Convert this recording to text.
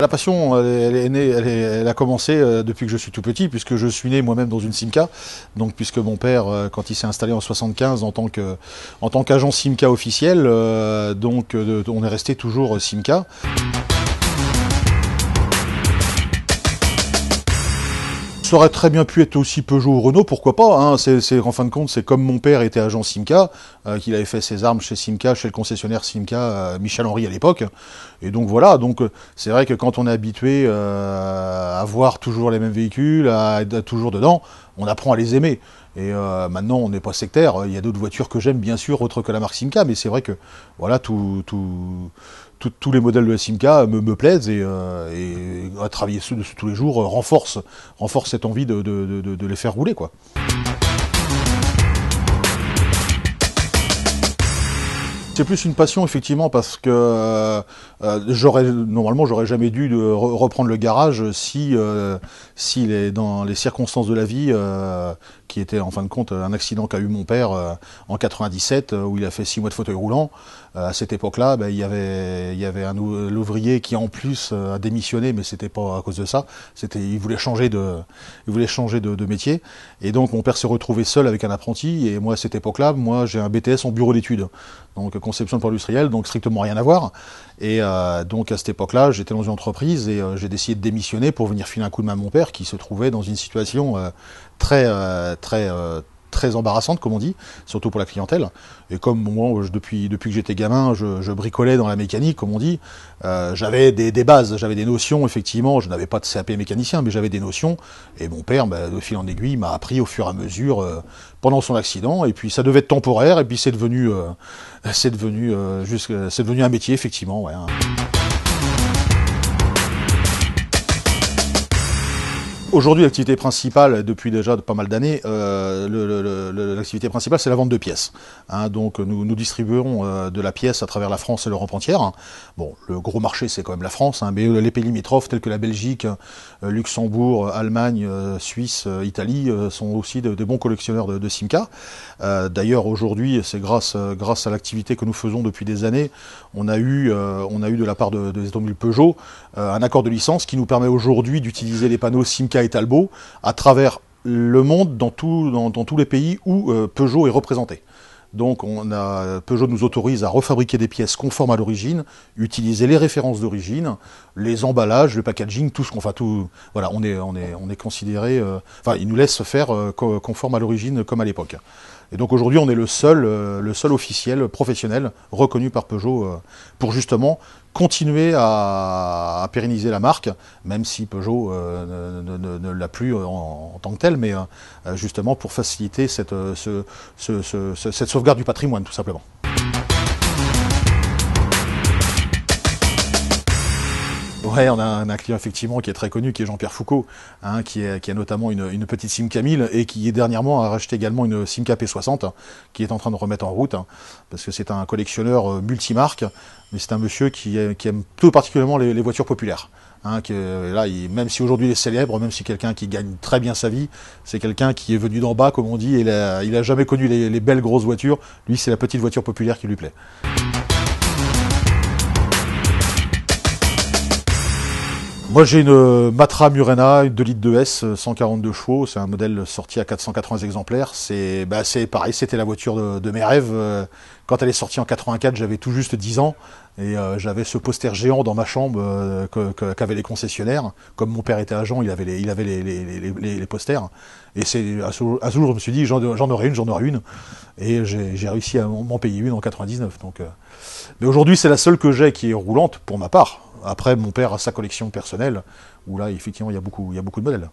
La passion, elle est née, elle a commencé depuis que je suis tout petit, puisque je suis né moi-même dans une Simca. Donc, puisque mon père, quand il s'est installé en 75 en tant qu'agent Simca officiel, on est resté toujours Simca. Ça aurait très bien pu être aussi Peugeot ou Renault, pourquoi pas, hein. En fin de compte, c'est comme mon père était agent Simca, qu'il avait fait ses armes chez Simca, chez le concessionnaire Simca, Michel Henry à l'époque. Et donc voilà, c'est vrai que quand on est habitué à voir toujours les mêmes véhicules, à être toujours dedans, on apprend à les aimer. Et maintenant, on n'est pas sectaire. Il y a d'autres voitures que j'aime, bien sûr, autres que la marque Simca, mais c'est vrai que voilà, tous les modèles de la Simca me plaisent et à travailler dessus tous les jours renforce cette envie de les faire rouler, quoi. C'est plus une passion, effectivement, parce que normalement j'aurais jamais dû reprendre le garage si dans les circonstances de la vie, qui était en fin de compte un accident qu'a eu mon père en 97, où il a fait 6 mois de fauteuil roulant. À cette époque-là, il y avait l'ouvrier qui en plus a démissionné, mais c'était pas à cause de ça. Il voulait changer de métier. Et donc mon père s'est retrouvé seul avec un apprenti. Et moi, à cette époque-là, j'ai un BTS en bureau d'études, donc conception de plan industriel, donc strictement rien à voir. Et donc à cette époque-là, j'étais dans une entreprise et j'ai décidé de démissionner pour venir filer un coup de main à mon père, qui se trouvait dans une situation très embarrassante, comme on dit, surtout pour la clientèle. Et comme moi, depuis que j'étais gamin, je bricolais dans la mécanique, comme on dit, j'avais des bases, j'avais des notions, effectivement. Je n'avais pas de CAP mécanicien, mais j'avais des notions. Et mon père, de fil en aiguille, m'a appris au fur et à mesure pendant son accident. Et puis ça devait être temporaire, et puis c'est devenu un métier, effectivement. Ouais, hein. Aujourd'hui, l'activité principale, depuis déjà pas mal d'années, l'activité principale, c'est la vente de pièces. Hein, donc, nous distribuons de la pièce à travers la France et l'Europe entière. Hein. Bon, le gros marché, c'est quand même la France, hein, mais les pays limitrophes, tels que la Belgique, Luxembourg, Allemagne, Suisse, Italie, sont aussi de bons collectionneurs de Simca. D'ailleurs, aujourd'hui, c'est grâce à l'activité que nous faisons depuis des années, on a eu de la part des automobiles Peugeot un accord de licence qui nous permet aujourd'hui d'utiliser les panneaux Simca et Talbot à travers le monde, dans tous les pays où Peugeot est représenté. Donc Peugeot nous autorise à refabriquer des pièces conformes à l'origine, utiliser les références d'origine, les emballages, le packaging, tout ce qu'on fait, voilà, on est considéré, ils nous laissent faire conforme à l'origine comme à l'époque. Et donc aujourd'hui, on est le seul officiel professionnel reconnu par Peugeot pour justement continuer à pérenniser la marque, même si Peugeot ne l'a plus en tant que tel, mais justement pour faciliter cette sauvegarde du patrimoine, tout simplement. Ouais, on a un client effectivement qui est très connu, qui est Jean-Pierre Foucault, hein, qui a notamment une petite Simca 1000 et qui dernièrement a racheté également une Simca P60 qui est en train de remettre en route, hein, parce que c'est un collectionneur multimarque, mais c'est un monsieur qui aime tout particulièrement les voitures populaires. Hein, même si aujourd'hui il est célèbre, même si quelqu'un qui gagne très bien sa vie, c'est quelqu'un qui est venu d'en bas, comme on dit, et il a jamais connu les belles grosses voitures. Lui, c'est la petite voiture populaire qui lui plaît. Moi j'ai une Matra Murena, une 2 litres 2S, 142 chevaux, c'est un modèle sorti à 480 exemplaires, c'est pareil, c'était la voiture de mes rêves. Quand elle est sortie en 84, j'avais tout juste 10 ans, et j'avais ce poster géant dans ma chambre qu'avaient les concessionnaires. Comme mon père était agent, il avait les posters, et à ce jour je me suis dit j'en aurai une, et j'ai réussi à m'en payer une en 99. Mais aujourd'hui c'est la seule que j'ai qui est roulante pour ma part. Après, mon père a sa collection personnelle, où là, effectivement, il y a beaucoup de modèles.